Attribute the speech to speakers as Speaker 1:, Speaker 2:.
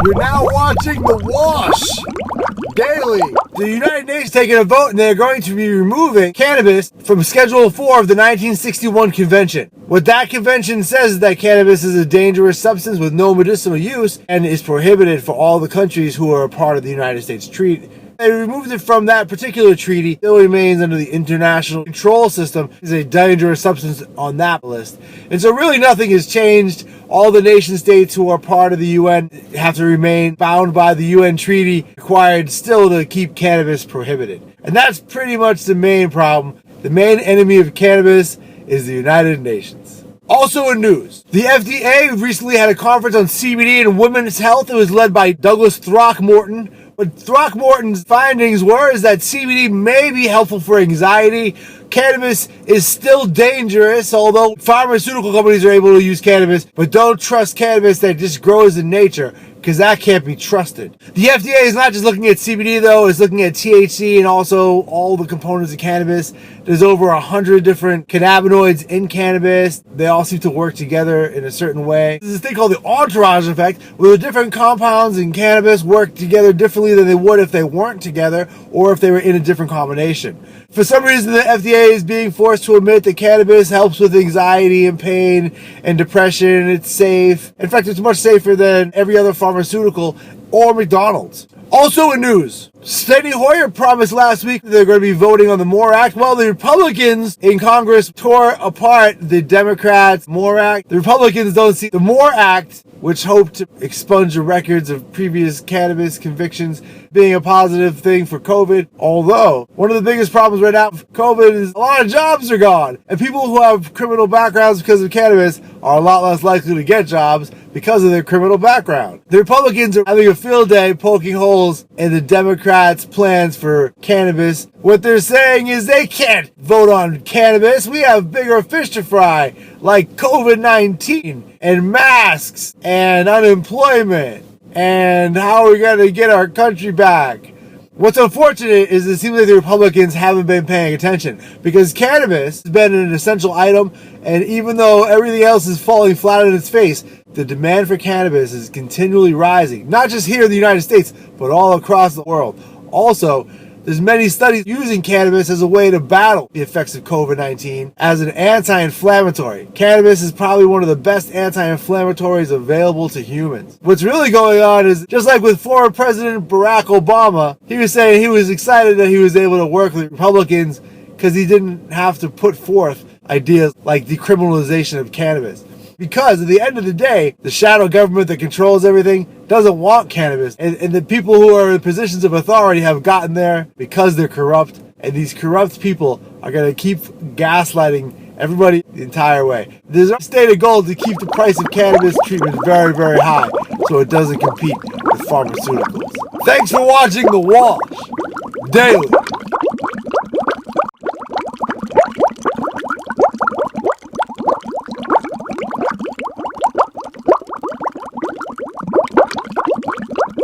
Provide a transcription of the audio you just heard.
Speaker 1: You're now watching The Wash Daily. The United Nations taking a vote and they're going to be removing cannabis from Schedule 4 of the 1961 Convention. What that convention says is that cannabis is a dangerous substance with no medicinal use and is prohibited for all the countries who are a part of the United States Treaty. They removed it from that particular treaty. It still remains under the international control system. It's a dangerous substance on that list. And so really nothing has changed. All the nation states who are part of the UN have to remain bound by the UN treaty, required still to keep cannabis prohibited. And that's pretty much the main problem. The main enemy of cannabis is the United Nations. Also in news, the FDA recently had a conference on CBD and women's health. It was led by Douglas Throckmorton. What Throckmorton's findings were is that CBD may be helpful for anxiety. Cannabis is still dangerous, although pharmaceutical companies are able to use cannabis, but don't trust cannabis that just grows in nature, because that can't be trusted. The FDA is not just looking at CBD though, it's looking at THC and also all the components of cannabis. There's over 100 different cannabinoids in cannabis. They all seem to work together in a certain way. There's this thing called the entourage effect, where the different compounds in cannabis work together differently than they would if they weren't together or if they were in a different combination. For some reason, the FDA is being forced to admit that cannabis helps with anxiety and pain and depression. It's safe. In fact, it's much safer than every other pharmaceutical or McDonald's. Also in news, Steny Hoyer promised last week that they're going to be voting on the MORE Act. Well, the Republicans in Congress tore apart the Democrats' MORE Act. The Republicans don't see the MORE Act, which hoped to expunge the records of previous cannabis convictions, being a positive thing for COVID. Although, one of the biggest problems right now for COVID is a lot of jobs are gone. And people who have criminal backgrounds because of cannabis are a lot less likely to get jobs because of their criminal background. The Republicans are having a field day poking holes in the Democrats' plans for cannabis. What they're saying is they can't vote on cannabis. We have bigger fish to fry, like COVID-19 and masks and unemployment. And how are we going to get our country back? What's unfortunate is it seems like the Republicans haven't been paying attention, because cannabis has been an essential item, and even though everything else is falling flat on its face, the demand for cannabis is continually rising, not just here in the United States, but all across the world. Also, there's many studies using cannabis as a way to battle the effects of COVID-19 as an anti-inflammatory. Cannabis is probably one of the best anti-inflammatories available to humans. What's really going on is, just like with former President Barack Obama, he was saying he was excited that he was able to work with Republicans because he didn't have to put forth ideas like decriminalization of cannabis. Because at the end of the day, the shadow government that controls everything doesn't want cannabis. And the people who are in positions of authority have gotten there because they're corrupt. And these corrupt people are going to keep gaslighting everybody the entire way. There's a stated goal to keep the price of cannabis treatment very, very high so it doesn't compete with pharmaceuticals. Thanks for watching The Wash Daily.